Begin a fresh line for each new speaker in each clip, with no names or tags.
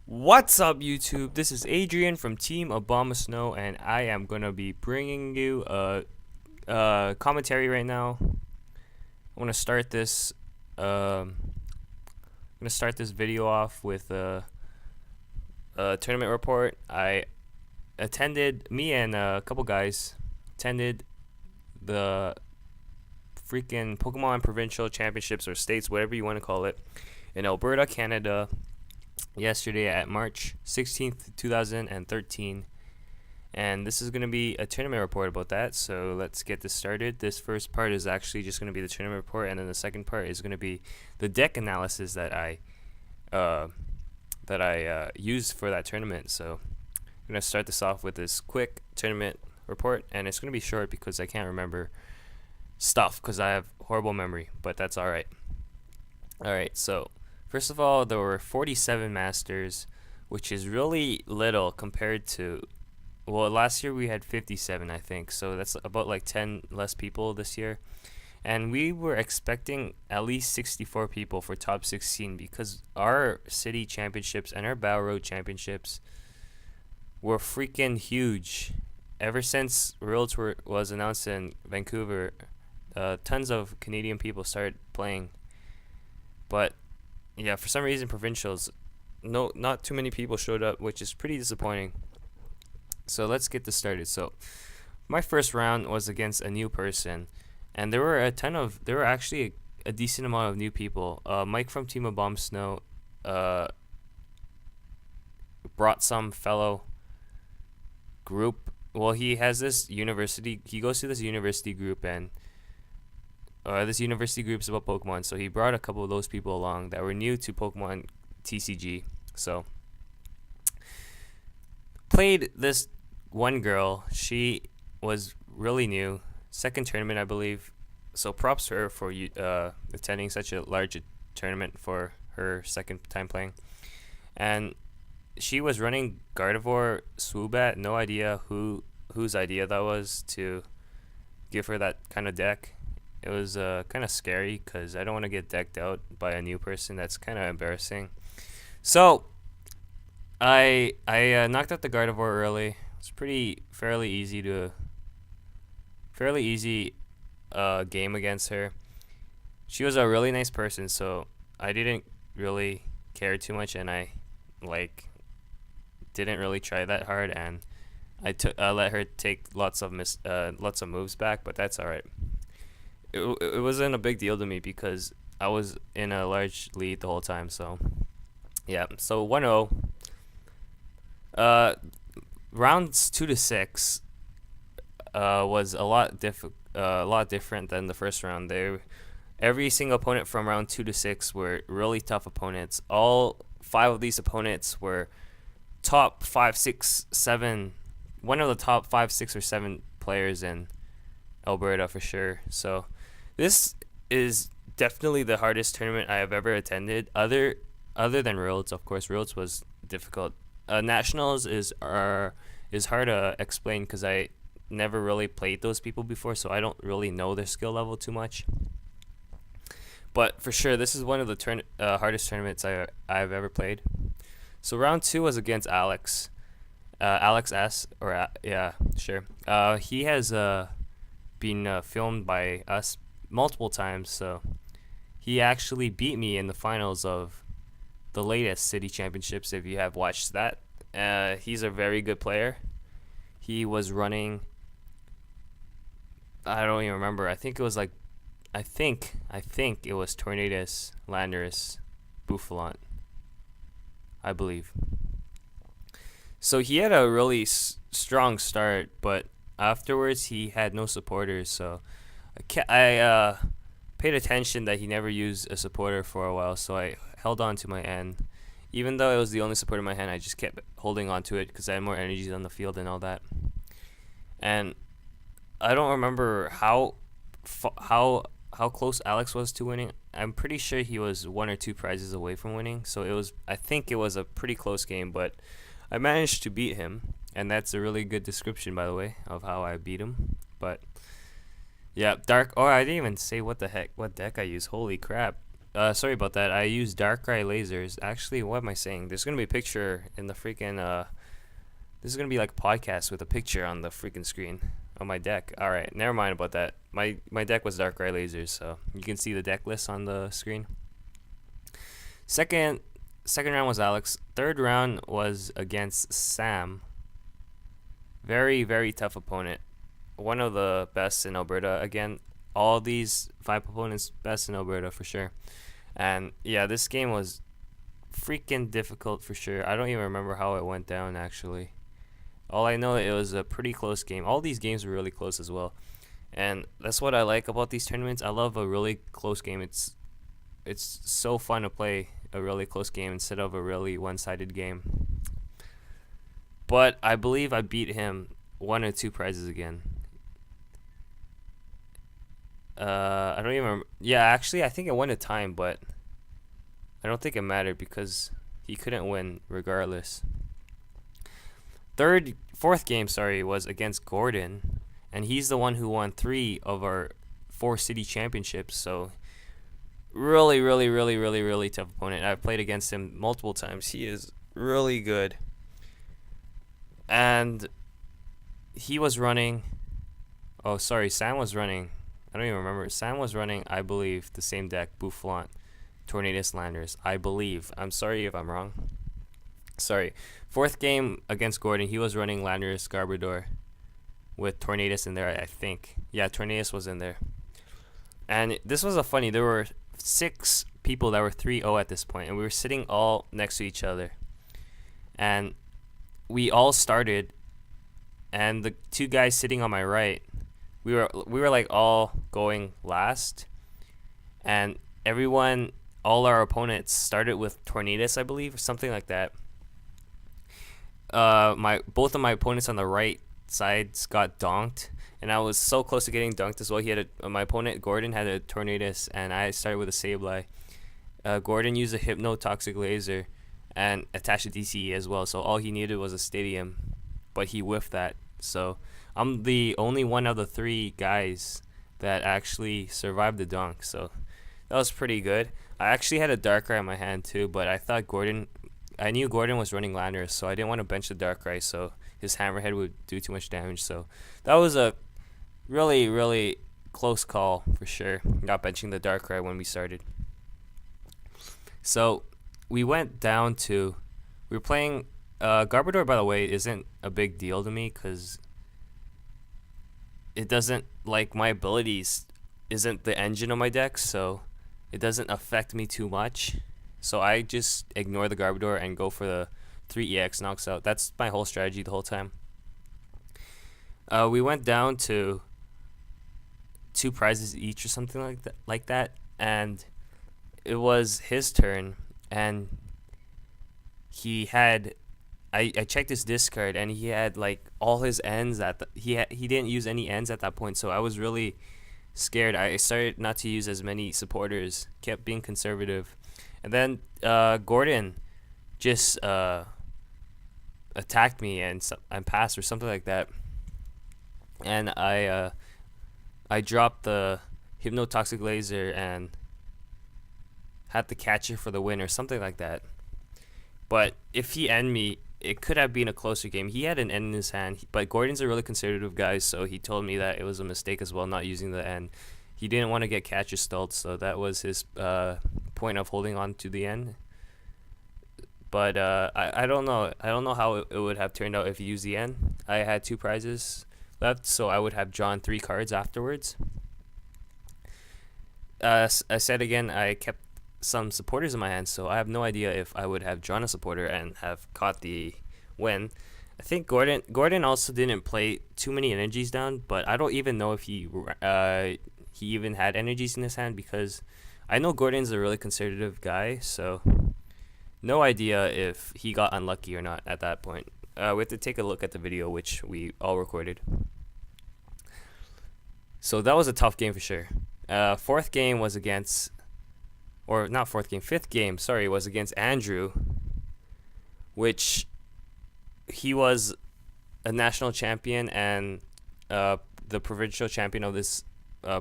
What's up, YouTube? This is Adrian from Team Obama Snow, and I am gonna be bringing you a commentary right now. I want to start this. I'm gonna start this video off with a tournament report. Me and a couple guys attended the freaking Pokemon Provincial Championships or states, whatever you want to call it, in Alberta, Canada, yesterday at March 16th, 2013. And this is going to be a tournament report about that, so let's get this started. This first part is actually just going to be the tournament report, and then the second part is going to be the deck analysis that I used for that tournament. So I'm going to start this off with this quick tournament report, and it's going to be short because I can't remember stuff because I have horrible memory, but that's alright. Alright, so first of all, there were 47 Masters, which is really little compared to, well, last year we had 57, I think, so that's about like 10 less people this year. And we were expecting at least 64 people for top 16 because our city championships and our Battle Road championships were freaking huge. Ever since Worlds was announced in Vancouver, tons of Canadian people started playing. But yeah, for some reason, Provincials, not too many people showed up, which is pretty disappointing. So let's get this started. So my first round was against a new person, and there were actually a decent amount of new people. Mike from Team of Bomb Snow brought some fellow group. Well, he has this university. He goes to this university group, and this university group's about Pokemon. So he brought a couple of those people along that were new to Pokemon TCG. So played this one girl. She was really new, second tournament, I believe. So props to her for attending such a large tournament for her second time playing. And she was running Gardevoir Swoobat. No idea whose idea that was to give her that kind of deck. It was kind of scary because I don't want to get decked out by a new person. That's kind of embarrassing. So I knocked out the Gardevoir early. It's fairly easy game against her. She was a really nice person, so I didn't really care too much, and I didn't really try that hard, and I let her take lots of moves back, but that's all right. It wasn't a big deal to me because I was in a large lead the whole time. So yeah, so 1-0. Rounds 2 to 6 was a lot different than the first round. Every single opponent from round 2 to 6 were really tough opponents. All 5 of these opponents were top 5, 6, 7. One of the top 5, 6, or 7 players in Alberta for sure. So this is definitely the hardest tournament I have ever attended, other than Worlds. Of course, Worlds was difficult. Nationals is hard to explain because I never really played those people before, so I don't really know their skill level too much. But for sure, this is one of the hardest tournaments I've ever played. So round 2 was against Alex. Alex S. Yeah, sure. He has been filmed by us multiple times, so he actually beat me in the finals of the latest city championships. If you have watched that, he's a very good player. He was running, I don't even remember. I think it was Tornadus, Landorus, Buffalant, I believe. So he had a really strong start, but afterwards he had no supporters. So I paid attention that he never used a supporter for a while, so I held on to my end. Even though it was the only support in my hand, I just kept holding on to it because I had more energies on the field and all that. And I don't remember how close Alex was to winning. I'm pretty sure he was 1 or 2 prizes away from winning. So I think it was a pretty close game, but I managed to beat him, and that's a really good description, by the way, of how I beat him. But yeah, I didn't even say what deck I use. Holy crap! Sorry about that. I used Darkrai lasers. Actually, what am I saying? There's gonna be a picture in the freaking. This is gonna be like a podcast with a picture on the freaking screen on my deck. All right, never mind about that. My deck was Darkrai lasers, so you can see the deck list on the screen. Second round was Alex. Third round was against Sam. Very, very tough opponent. One of the best in Alberta. Again, all these 5 opponents best in Alberta for sure. And yeah, this game was freaking difficult for sure. I don't even remember how it went down actually. All I know, it was a pretty close game. All these games were really close as well. And that's what I like about these tournaments. I love a really close game. It's so fun to play a really close game instead of a really one-sided game. But I believe I beat him 1 or 2 prizes again. I don't even remember. Yeah, actually, I think I won a time, but I don't think it mattered because he couldn't win regardless. Fourth game, was against Gordon, and he's the one who won 3 of our 4 city championships. So really, really, really, really, really tough opponent. I've played against him multiple times. He is really good. And he was running. Oh, sorry, Sam was running. I don't even remember. Sam was running, I believe, the same deck, Boufflant, Tornadus, Landers. I believe. I'm sorry if I'm wrong. Sorry. Fourth game against Gordon, he was running Landers, Garbodor with Tornadus in there, I think. Yeah, Tornadus was in there. And this was a funny. There were 6 people that were 3-0 at this point, and we were sitting all next to each other. And we all started, and the 2 guys sitting on my right, we were like all going last, and all our opponents started with Tornadus, I believe, or something like that. Both of my opponents on the right sides got donked, and I was so close to getting dunked as well. My opponent Gordon had a Tornadus, and I started with a Sableye. Gordon used a Hypno-Toxic Laser and attached a DCE as well, so all he needed was a Stadium, but he whiffed that. So I'm the only one of the 3 guys that actually survived the dunk, so that was pretty good. I actually had a Darkrai in my hand too, but I knew Gordon was running Landers, so I didn't want to bench the Darkrai, so his Hammerhead would do too much damage. So that was a really, really close call for sure, not benching the Darkrai when we started. So we went down to, we were playing, Garbodor, by the way, isn't a big deal to me because it doesn't, like, my abilities isn't the engine of my deck, so it doesn't affect me too much. So I just ignore the Garbodor and go for the 3 EX knocks out. That's my whole strategy the whole time. We went down to 2 prizes each or something like that, and it was his turn, and he had, I checked his discard, and he had like all his ends he didn't use any ends at that point, so I was really scared. I started not to use as many supporters, kept being conservative, and then Gordon just attacked me and passed or something like that, and I dropped the Hypno-Toxic Laser and had to catch it for the win or something like that. But if he ended me, it could have been a closer game. He had an end in his hand, but Gordon's a really conservative guy, so he told me that it was a mistake as well not using the end. He didn't want to get catches stalled, so that was his point of holding on to the end. But I don't know. I don't know how it would have turned out if he used the end. I had 2 prizes left, so I would have drawn 3 cards afterwards. I said again, I kept some supporters in my hand, so I have no idea if I would have drawn a supporter and have caught the win. I think Gordon also didn't play too many energies down, but I don't even know if he even had energies in his hand, because I know Gordon's a really conservative guy, so no idea if he got unlucky or not at that point. We have to take a look at the video, which we all recorded. So that was a tough game for sure. Fifth game was against Andrew, which he was a national champion and the provincial champion of this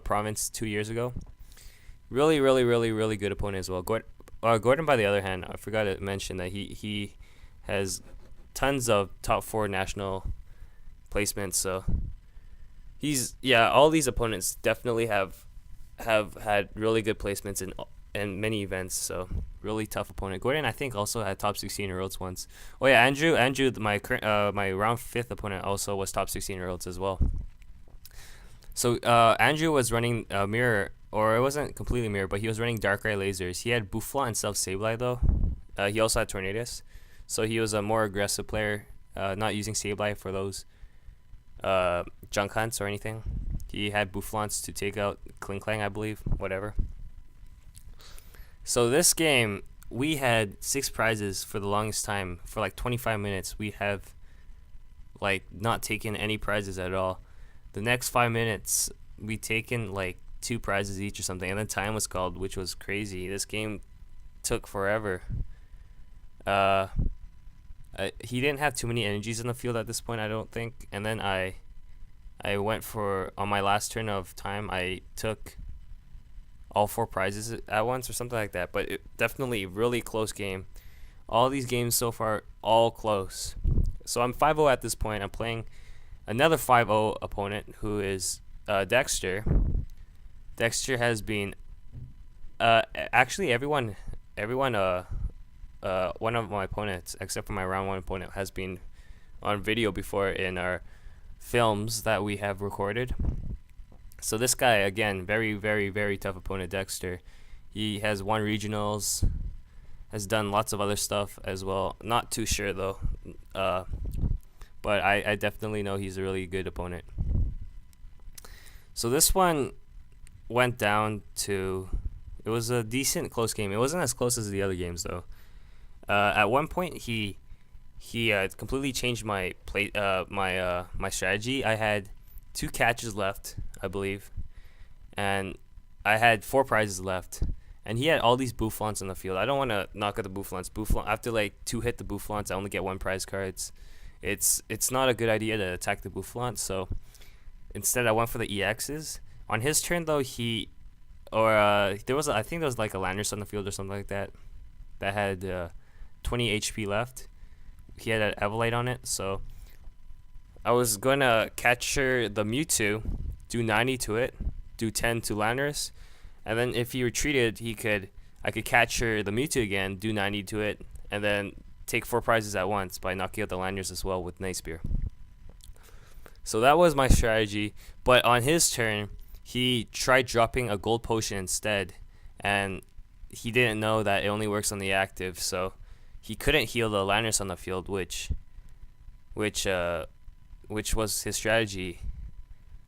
province 2 years ago. Really, really, really, really good opponent as well. Gordon, by the other hand, I forgot to mention that he has tons of top four national placements. So all these opponents definitely have had really good placements in many events. So really tough opponent. Gordon, I think, also had top 16-year-olds once. Oh yeah, Andrew, my round fifth opponent also was top 16-year-olds as well. So Andrew was running mirror, or it wasn't completely mirror, but he was running Darkrai lasers. He had Buffalo and Self Sableye though. He also had Tornadus, so he was a more aggressive player, not using Sableye for those junk hunts or anything. He had Bufflons to take out Klinklang, I believe, whatever. So this game, we had 6 prizes for the longest time. For like 25 minutes, we have like not taken any prizes at all. The next 5 minutes, we taken like 2 prizes each or something, and then time was called, which was crazy. This game took forever. He didn't have too many energies in the field at this point, I don't think. And then I went for, on my last turn of time, I took all 4 prizes at once or something like that. But it definitely really close game. All these games so far, all close. So I'm 5-0 at this point. I'm playing another 5-0 opponent who is Dexter. Dexter has been actually everyone one of my opponents, except for my round 1 opponent, has been on video before in our films that we have recorded. So this guy, again, very, very, very tough opponent, Dexter. He has won regionals, has done lots of other stuff as well. Not too sure though, but I definitely know he's a really good opponent. So this one went down to, it was a decent close game. It wasn't as close as the other games though. At one point he completely changed my my strategy. I had 2 catches left, I believe, and I had 4 prizes left, and he had all these Boufflons in the field. I don't want to knock out the Boufflons. After like 2 hit the Boufflons, I only get 1 prize card. It's not a good idea to attack the Boufflons. So instead, I went for the EXs. On his turn though, I think there was like a Landorus on the field or something like that had 20 HP left. He had an Evolite on it, so I was going to capture the Mewtwo, do 90 to it, do 10 to Landorus, and then if he retreated, I could capture the Mewtwo again, do 90 to it, and then take 4 prizes at once by knocking out the Landorus as well with Night Spear. So that was my strategy, but on his turn, he tried dropping a gold potion instead, and he didn't know that it only works on the active, so he couldn't heal the Landorus on the field, which was his strategy.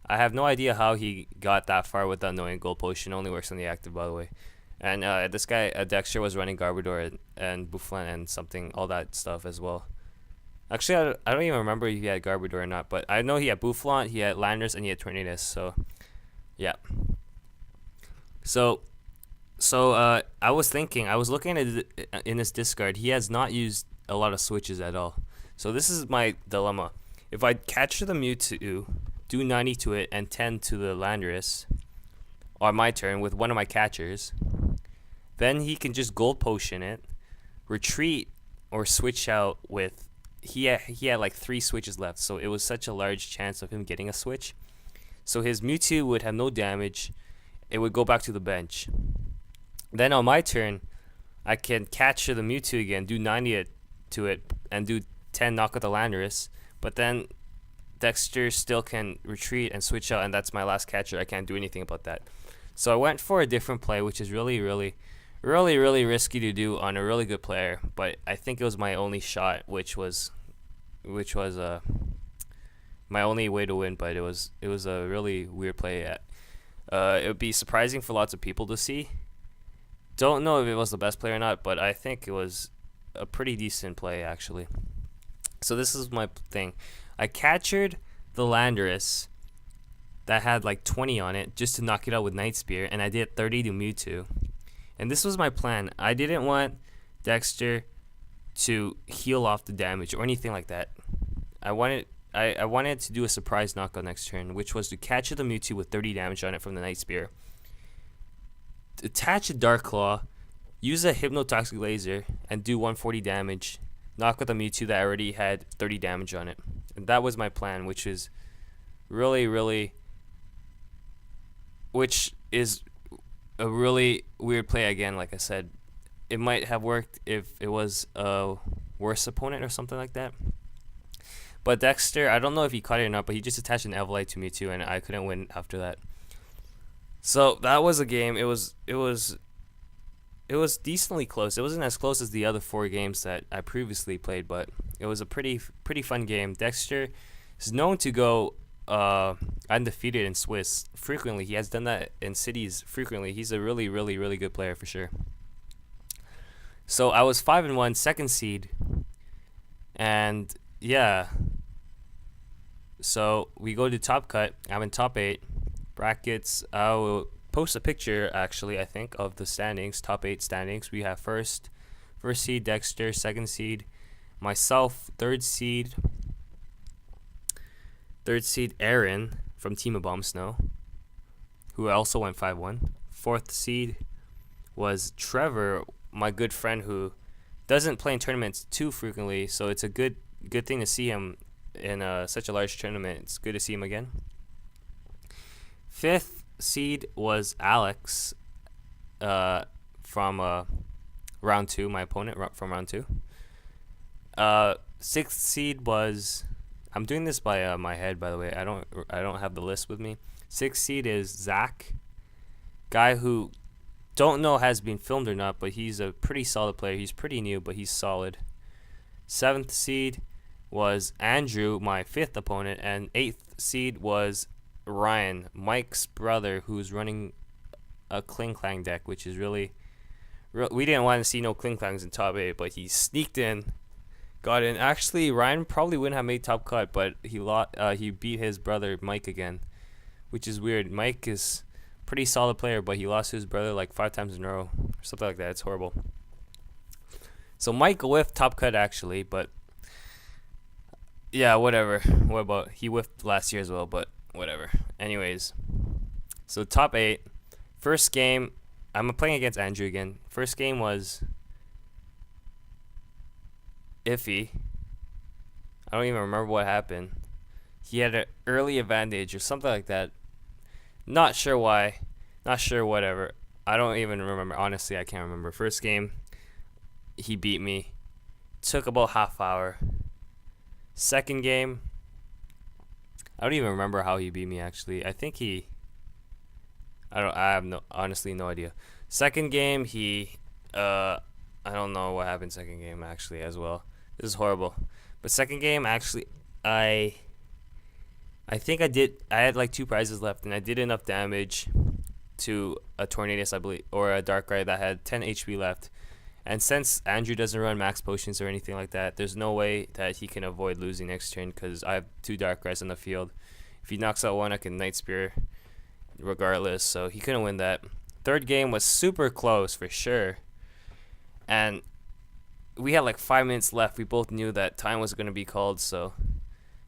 I have no idea how he got that far without knowing gold potion only works on the active, by the way. And this guy, Dexter, was running Garbodor and Bufflin and something, all that stuff as well. Actually, I don't even remember if he had Garbodor or not, but I know he had Bufflon, he had Landorus, and he had Tornadus, so yeah. So I was looking at it in his discard. He has not used a lot of switches at all. So this is my dilemma. If I catch the Mewtwo, do 90 to it, and 10 to the Landorus on my turn with one of my catchers, then he can just Gold Potion it, retreat, or switch out with... He had like 3 switches left, so it was such a large chance of him getting a switch. So his Mewtwo would have no damage. It would go back to the bench. Then on my turn, I can catch the Mewtwo again, do 90 to it, and do 10 knock out the Landorus. But then Dexter still can retreat and switch out, and that's my last catcher. I can't do anything about that. So I went for a different play, which is really, really, really, really risky to do on a really good player. But I think it was my only shot, which was my only way to win. But it was a really weird play. It would be surprising for lots of people to see. Don't know if it was the best play or not, but I think it was a pretty decent play, actually. So this is my thing. I captured the Landorus that had like 20 on it just to knock it out with Night Spear, and I did 30 to Mewtwo. And this was my plan. I didn't want Dexter to heal off the damage or anything like that. I wanted to do a surprise knockout next turn, which was to catch the Mewtwo with 30 damage on it from the Night Spear. attach a Dark Claw, use a Hypnotoxic Laser, and do 140 damage. Knock with a Mewtwo that already had 30 damage on it. And that was my plan, which is really, which is a really weird play again, like I said. It might have worked if it was a worse opponent or something like that. But Dexter, I don't know if he caught it or not, but he just attached an Evolite to Mewtwo, and I couldn't win after that. So that was a game. It was decently close. It wasn't as close as the other 4 games that I previously played, but it was a pretty fun game. Dexter is known to go undefeated in Swiss frequently. He has done that in cities frequently. He's a really good player for sure. So I was 5-1, second seed, and yeah. So we go to top cut. I'm in top 8 brackets. I will post a picture, actually, I think, of the standings, top 8 standings. We have first seed Dexter, second seed myself, third seed Aaron from Team of Bomb Snow, who also went 5-1. Fourth seed was Trevor, my good friend who doesn't play in tournaments too frequently, so it's a good thing to see him in such a large tournament. It's good to see him again. Fifth seed was Alex from round 2, my opponent from round 2. Sixth seed was, I'm doing this by my head, by the way. I don't have the list with me. Sixth seed is Zach, guy who don't know has been filmed or not, but he's a pretty solid player. He's pretty new, but he's solid. Seventh seed was Andrew, my 5th opponent, and 8th seed was Ryan, Mike's brother, who's running a Kling Klang deck, which is really we didn't want to see no Kling Klangs in top 8, but he sneaked in, got in. Actually, Ryan probably wouldn't have made top cut, but he beat his brother Mike again, which is weird. Mike is a pretty solid player, but he lost to his brother like 5 times in a row or something like that. It's horrible. So Mike whiffed top cut actually, but yeah, whatever. What about, he whiffed last year as well, but whatever. Anyways, so top 8. First game, I'm playing against Andrew again. First game was iffy. I don't even remember what happened. He had an early advantage or something like that. Not sure why. Not sure whatever. I don't even remember. Honestly, I can't remember. First game, he beat me. Took about half hour. Second game, I don't even remember how he beat me actually. I think I have honestly no idea. Second game, I don't know what happened second game actually as well. This is horrible. But second game actually, I think I had like 2 prizes left and I did enough damage to a Tornadus, I believe, or a Darkrai that had 10 HP left. And since Andrew doesn't run max potions or anything like that, there's no way that he can avoid losing next turn because I have 2 Darkrai's in the field. If he knocks out one, I can Night Spear regardless, so he couldn't win that. Third game was super close for sure. And we had like 5 minutes left. We both knew that time was going to be called, so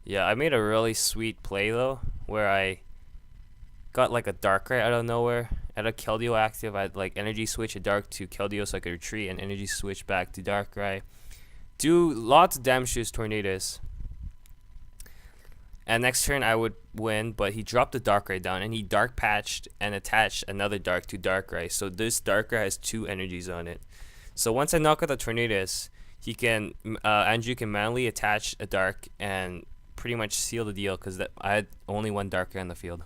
yeah, I made a really sweet play though, where I got like a Darkrai out of nowhere. I had a Keldeo active. I had like energy switch a Dark to Keldeo so I could retreat and energy switch back to Darkrai. Do lots of damage to his Tornadus. And next turn I would win, but he dropped the Darkrai down and he Dark Patched and attached another Dark to Darkrai. So this Darkrai has 2 energies on it. So once I knock out the Tornadus, he can Andrew can manually attach a Dark and pretty much seal the deal because I had only 1 Darkrai on the field.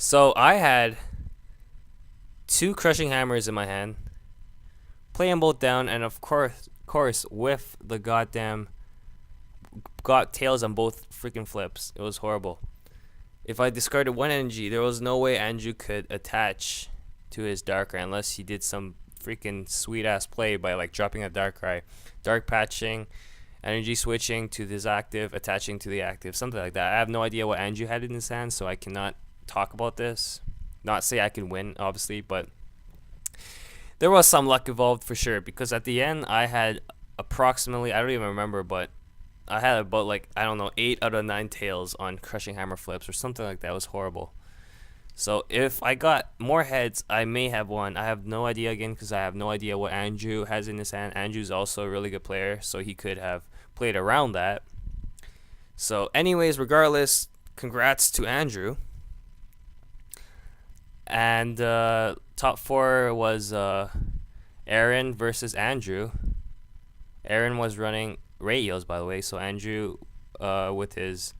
So I had 2 Crushing Hammers in my hand, play them both down, and of course whiff the goddamn, got tails on both freaking flips. It was horrible. If I discarded 1 energy, there was no way Andrew could attach to his Darkrai unless he did some freaking sweet ass play by like dropping a Darkrai, Dark Patching, energy switching to this active, attaching to the active, something like that. I have no idea what Andrew had in his hand, so I cannot talk about this. Not say I can win, obviously, but there was some luck involved for sure, because at the end I had approximately, I don't even remember, but I had about like, I don't know, 8 out of 9 tails on Crushing Hammer flips or something like that. It was horrible. So if I got more heads, I may have won. I have no idea again because I have no idea what Andrew has in his hand. Andrew's also a really good player, so he could have played around that. So, anyways, regardless, congrats to Andrew. And top four was Aaron versus Andrew. Aaron was running Radios, by the way. So Andrew, with his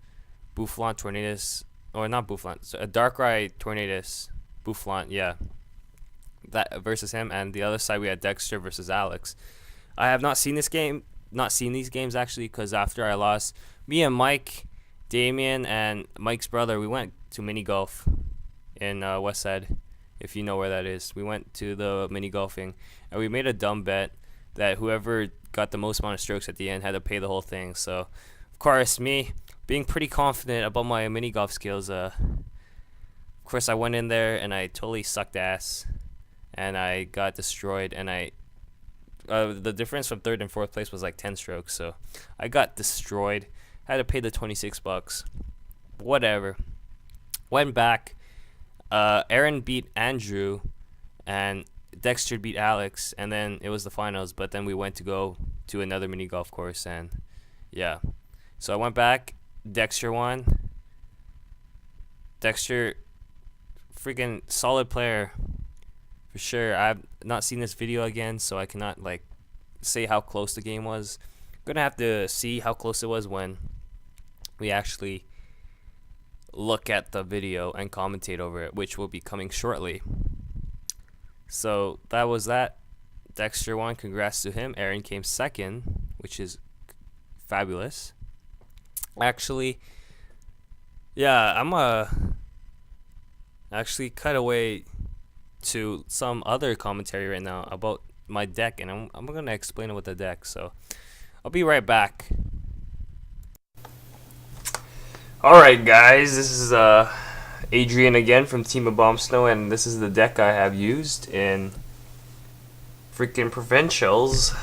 Boufflant Tornadus, or not Boufflant, so a Darkrai Tornadus Boufflant, yeah, that versus him. And the other side we had Dexter versus Alex. I have not seen these games actually, because after I lost, me and Mike, Damien, and Mike's brother, we went to mini golf in Westside, if you know where that is. We went to the mini golfing, and we made a dumb bet that whoever got the most amount of strokes at the end had to pay the whole thing. So, of course, me being pretty confident about my mini golf skills, of course, I went in there and I totally sucked ass, and I got destroyed. And the difference from third and fourth place was like 10 strokes, so I got destroyed. Had to pay the $26. Whatever. Went back. Aaron beat Andrew, and Dexter beat Alex, and then it was the finals. But then we went to go to another mini golf course, and yeah. So I went back. Dexter won. Dexter, freaking solid player, for sure. I've not seen this video again, so I cannot like say how close the game was. Gonna have to see how close it was when we actually look at the video and commentate over it, which will be coming shortly. So that was that. Dexter won. Congrats to him. Aaron came second, which is fabulous. Actually, yeah, I'm actually cut away to some other commentary right now about my deck, and I'm gonna explain it with the deck. So I'll be right back. Alright guys, this is Adrian again from Team of Bomb Snow, and this is the deck I have used in freaking Provincials.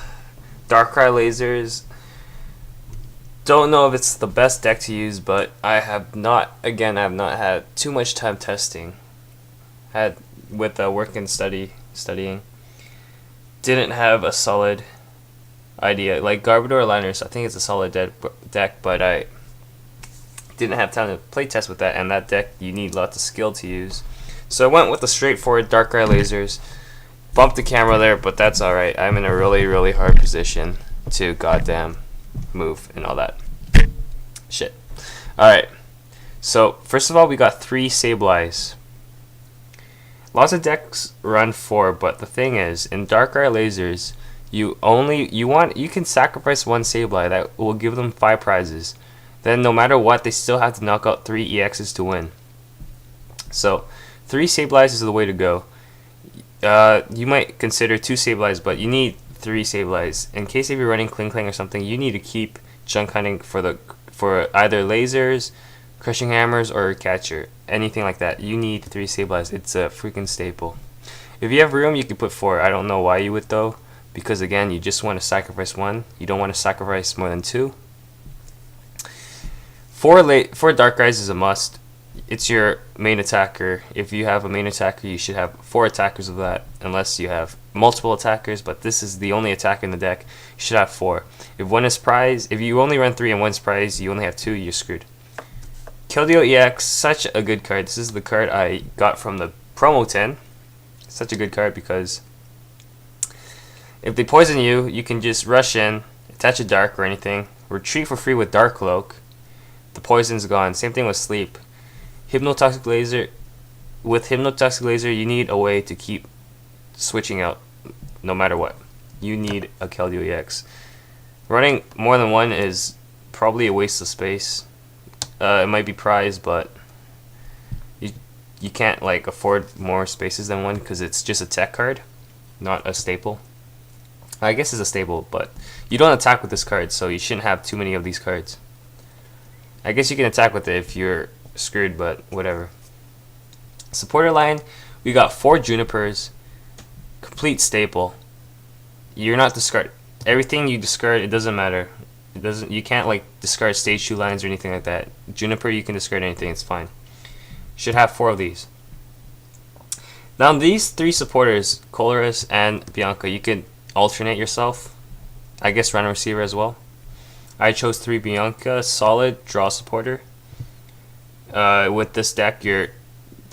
Darkrai lasers. Don't know if it's the best deck to use, but I have not had too much time testing. Had with work and studying. Didn't have a solid idea. Like Garbodor Liners, I think it's a solid deck, but I didn't have time to play test with that, and that deck you need lots of skill to use. So I went with the straightforward Darkrai lasers. Bumped the camera there, but that's alright. I'm in a really hard position to goddamn move and all that shit. Alright, so first of all, we got 3 Sableyes. Lots of decks run 4, but the thing is, in Darkrai lasers, you can sacrifice 1 Sableye. That will give them 5 prizes. Then no matter what, they still have to knock out 3 EXs to win. So 3 Sableyes is the way to go. You might consider 2 Sableyes, but you need 3 Sableyes. In case if you're running Kling Kling or something, you need to keep junk hunting for either lasers, crushing hammers, or catcher. Anything like that. You need 3 Sableyes. It's a freaking staple. If you have room, you can put 4. I don't know why you would though, because again, you just want to sacrifice 1. You don't want to sacrifice more than 2. 4 Darkrais is a must. It's your main attacker. If you have a main attacker, you should have 4 attackers of that, unless you have multiple attackers, but this is the only attacker in the deck. You should have 4. If one is prize, if you only run 3 and one's prize, you only have 2, you're screwed. Keldeo EX, such a good card. This is the card I got from the promo 10. Such a good card because if they poison you, you can just rush in, attach a dark or anything, retreat for free with Dark Cloak. The poison's gone. Same thing with sleep. Hypnotoxic laser. With Hypnotoxic laser, you need a way to keep switching out no matter what. You need a Keldeo EX. Running more than 1 is probably a waste of space. It might be prized, but you can't like afford more spaces than 1 because it's just a tech card, not a staple. I guess it's a staple, but you don't attack with this card, so you shouldn't have too many of these cards. I guess you can attack with it if you're screwed, but whatever. Supporter line, we got 4 Junipers, complete staple. You're not discard everything you discard. It doesn't matter. It doesn't. You can't like discard stage 2 lines or anything like that. Juniper, you can discard anything. It's fine. Should have 4 of these. Now these three supporters, Colress and Bianca, you can alternate yourself. I guess random receiver as well. I chose 3 Bianca, solid draw supporter. With this deck, you're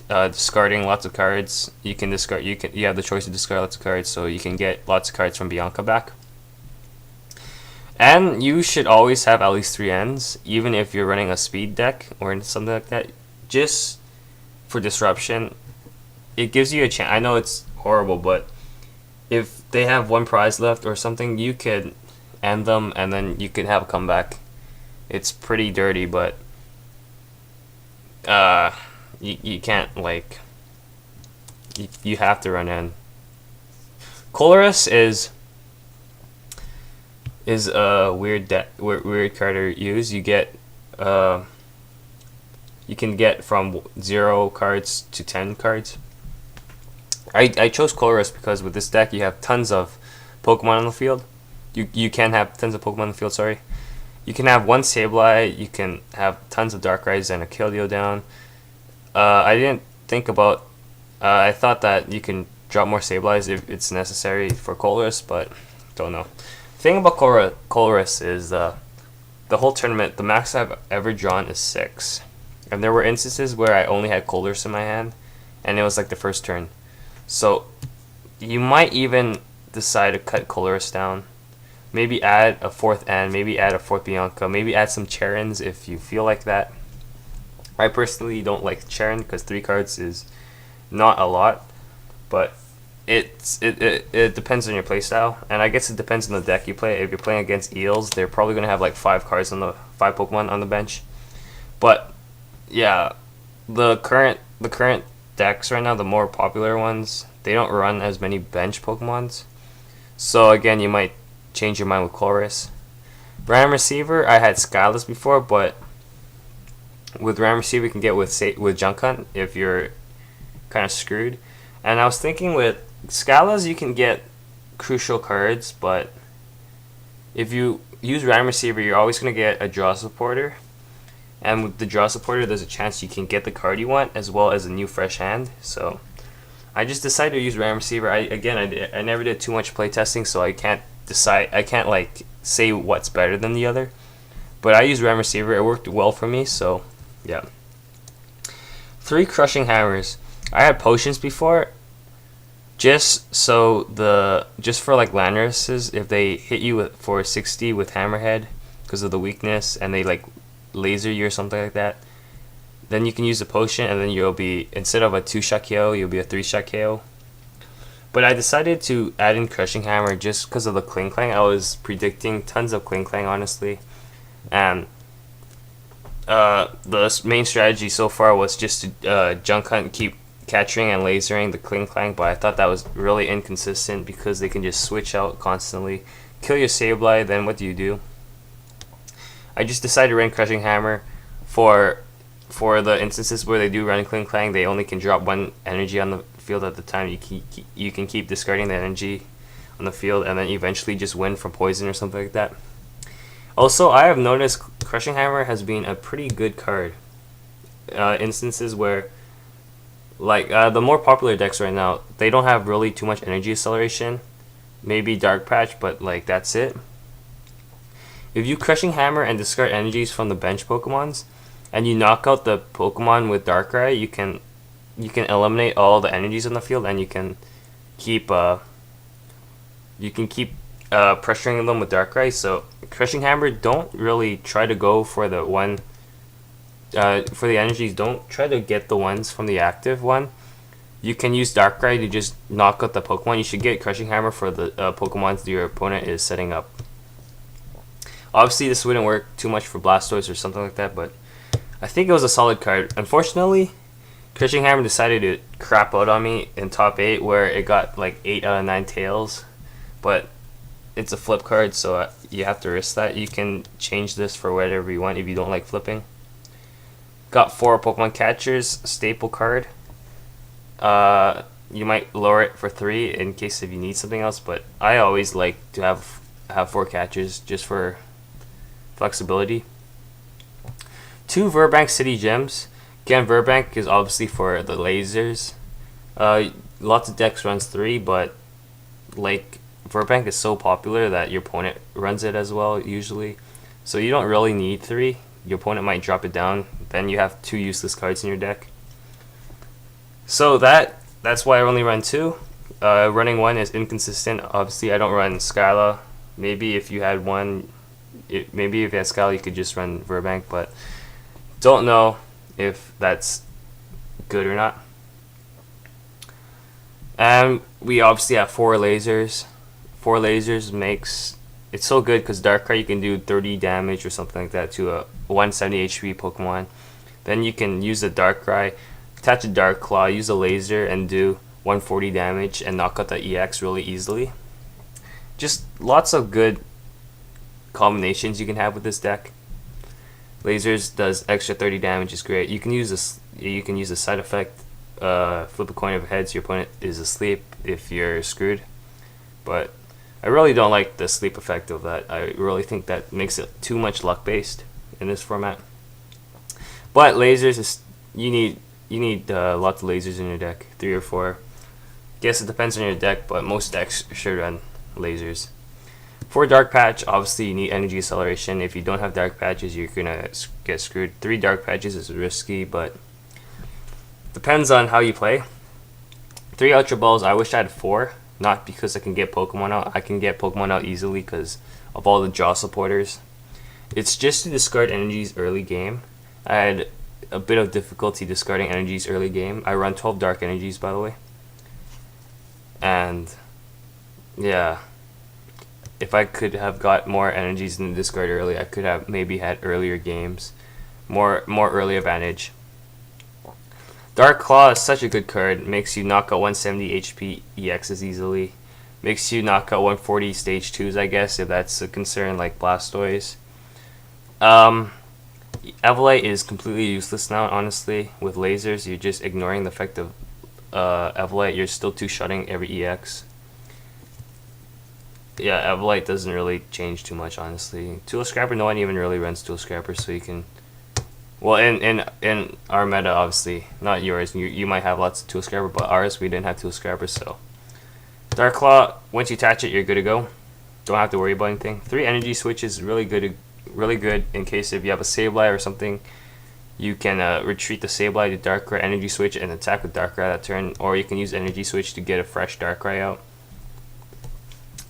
discarding lots of cards. You can discard. You have the choice to discard lots of cards, so you can get lots of cards from Bianca back. And you should always have at least 3 ends, even if you're running a speed deck or something like that. Just for disruption, it gives you a chance. I know it's horrible, but if they have 1 prize left or something, you could end them, and then you could have a comeback. It's pretty dirty, but you can't, like, you have to run in. Colress is a weird card to use. You get you can get from 0 cards to 10 cards. I chose Colress because with this deck you have tons of Pokemon on the field. You can have tons of Pokemon on the field, sorry. You can have 1 Sableye, you can have tons of Darkrai's and a Keldeo down. I didn't think about, I thought that you can drop more Sableyes if it's necessary for Colress, but don't know. The thing about Colress is the whole tournament, the max I've ever drawn is 6. And there were instances where I only had Colress in my hand, and it was like the first turn. So you might even decide to cut Colress down. Maybe add a 4th end, maybe add a 4th Bianca, maybe add some Charons if you feel like that. I personally don't like Charon because 3 cards is not a lot, but it depends on your playstyle, and I guess it depends on the deck you play. If you're playing against Eels, they're probably gonna have like 5 Pokemon on the bench. But yeah, the current decks right now, the more popular ones, they don't run as many bench Pokemons. So again, you might change your mind with Colress. Random receiver, I had Skyless before, but with Random receiver you can get with Junk Hunt if you're kind of screwed. And I was thinking with Skyless you can get crucial cards, but if you use Random receiver you're always going to get a draw supporter. And with the draw supporter there's a chance you can get the card you want as well as a new fresh hand. So I just decided to use Random receiver. I never did too much playtesting, so I can't like say what's better than the other, but I use Random receiver. It worked well for me, so yeah. 3 Crushing Hammers. I had potions before, just for like Landorus's, if they hit you for 60 with Hammerhead because of the weakness and they like laser you or something like that, then you can use a potion and then you'll be, instead of a 2-shot KO, you'll be a 3-shot KO. But I decided to add in Crushing Hammer just because of the Kling Klang. I was predicting tons of Kling Klang, honestly. And the main strategy so far was just to Junk Hunt, keep catching and lasering the Kling Klang, but I thought that was really inconsistent because they can just switch out constantly. Kill your Sableye, then what do? I just decided to run Crushing Hammer for the instances where they do run Kling Klang. They only can drop 1 energy on the field at the time. You can keep discarding the energy on the field and then eventually just win from poison or something like that. Also, I have noticed Crushing Hammer has been a pretty good card. Instances where, like, the more popular decks right now, they don't have really too much energy acceleration. Maybe Dark Patch, but like that's it. If you Crushing Hammer and discard energies from the bench Pokemons, and you knock out the Pokemon with Darkrai, you can eliminate all the energies on the field, and you can keep pressuring them with Darkrai. So Crushing Hammer, don't really try to go for the one for the energies. Don't try to get the ones from the active one. You can use Darkrai to just knock out the Pokemon. You should get Crushing Hammer for the Pokemon that your opponent is setting up. Obviously, this wouldn't work too much for Blastoise or something like that, but I think it was a solid card. Unfortunately, Crushing Hammer decided to crap out on me in top 8, where it got like 8 out of 9 tails. But it's a flip card, so you have to risk that. You can change this for whatever you want if you don't like flipping. Got 4 Pokemon Catchers, staple card. You might lower it for 3 in case if you need something else, but I always like to have 4 catchers just for flexibility. 2 Verbank City Gems. Again, Verbank is obviously for the lasers. lots of decks runs 3, but like Verbank is so popular that your opponent runs it as well usually. So you don't really need 3. Your opponent might drop it down, then you have 2 useless cards in your deck. So that's why I only run 2. Running 1 is inconsistent. Obviously, I don't run Skyla. Maybe if you had one, maybe if you had Skyla, you could just run Verbank, but don't know if that's good or not. And we obviously have 4 lasers. 4 lasers makes it's so good because Darkrai you can do 30 damage or something like that to a 170 HP Pokemon. Then you can use the Darkrai, attach a Dark Claw, use a laser, and do 140 damage and knock out the EX really easily. Just lots of good combinations you can have with this deck. Lasers does extra 30 damage, is great. You can use this. You can use a side effect. Flip a coin of heads. Your opponent is asleep if you're screwed. But I really don't like the sleep effect of that. I really think that makes it too much luck based in this format. But lasers is you need lots of lasers in your deck, 3 or 4. Guess it depends on your deck, but most decks should run lasers. For Dark Patch, obviously you need energy acceleration. If you don't have Dark Patches, you're gonna get screwed. 3 Dark Patches is risky, but depends on how you play. 3 Ultra Balls, I wish I had 4. Not because I can get Pokemon out. I can get Pokemon out easily because of all the draw supporters. It's just to discard energies early game. I had a bit of difficulty discarding energies early game. I run 12 Dark Energies, by the way. And yeah, if I could have got more energies in the discard early, I could have maybe had earlier games, more early advantage. Dark Claw is such a good card. Makes you knock out 170 HP EXs easily. Makes you knock out 140 stage 2s, I guess, if that's a concern, like Blastoise. Evolite is completely useless now, honestly. With lasers, you're just ignoring the effect of Evolite. You're still two-shotting every EX. Yeah, Evolite doesn't really change too much, honestly. Tool Scrapper, no one even really runs Tool Scrapper, so you can... Well, in our meta, obviously, not yours. You might have lots of Tool Scrapper, but ours, we didn't have Tool Scrapper, so... Dark Claw, once you attach it, you're good to go. Don't have to worry about anything. 3 energy switches, really good in case if you have a Sableye or something. You can retreat the Sableye to Darkrai, energy switch, and attack with Darkrai that turn. Or you can use energy switch to get a fresh Darkrai out.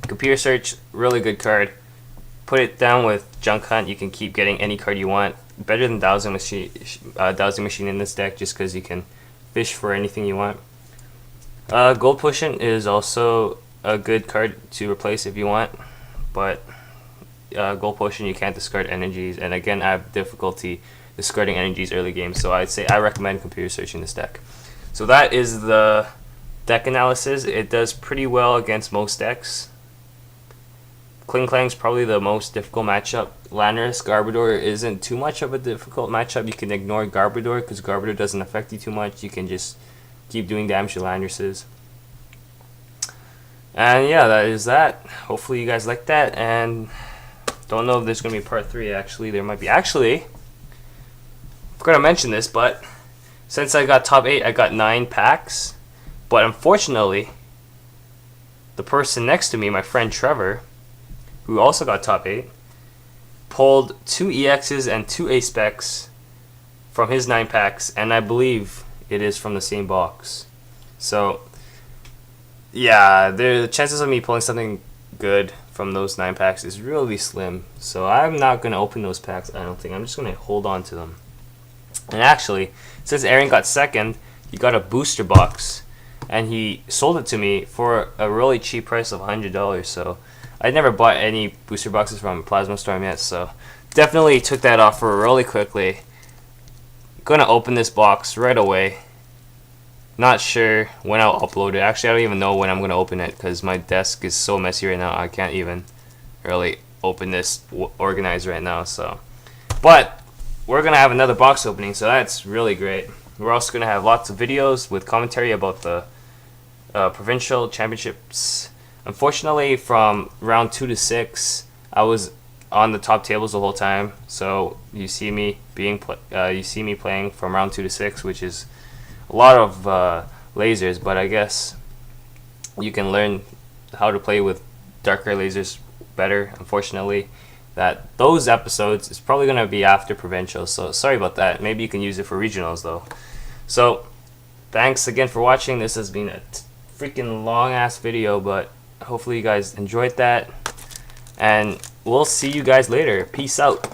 Computer Search, really good card. Put it down with Junk Hunt, you can keep getting any card you want. Better than Dowsing Machine in this deck, just because you can fish for anything you want. Gold Potion is also a good card to replace if you want, but Gold Potion you can't discard energies, and again I have difficulty discarding energies early game, so I'd say I recommend Computer Searching this deck. So that is the deck analysis. It does pretty well against most decks. Kling Klang's probably the most difficult matchup. Landorus, Garbodor isn't too much of a difficult matchup. You can ignore Garbodor because Garbodor doesn't affect you too much. You can just keep doing damage to Landorus's. And yeah, that is that. Hopefully you guys like that. And don't know if there's going to be part 3 actually. There might be. Actually, I'm going to mention this, but since I got top 8, I got 9 packs. But unfortunately, the person next to me, my friend Trevor, who also got top 8, pulled 2 EXs and 2 A-Specs from his 9 packs, and I believe it is from the same box. So, yeah, the chances of me pulling something good from those 9 packs is really slim. So I'm not going to open those packs, I don't think. I'm just going to hold on to them. And actually, since Aaron got second, he got a booster box, and he sold it to me for a really cheap price of $100, so... I never bought any booster boxes from Plasma Storm yet, so definitely took that offer really quickly. Gonna open this box right away. Not sure when I'll upload it. Actually, I don't even know when I'm gonna open it because my desk is so messy right now. I can't even really open this organized right now. So, but we're gonna have another box opening, so that's really great. We're also gonna have lots of videos with commentary about the provincial championships. Unfortunately, from round 2 to 6, I was on the top tables the whole time. So you see me playing from round 2 to 6, which is a lot of lasers. But I guess you can learn how to play with Darkrai lasers better. Unfortunately, that those episodes is probably gonna be after Provincials, so sorry about that. Maybe you can use it for regionals though. So thanks again for watching. This has been a freaking long ass video, but hopefully you guys enjoyed that, and we'll see you guys later. Peace out.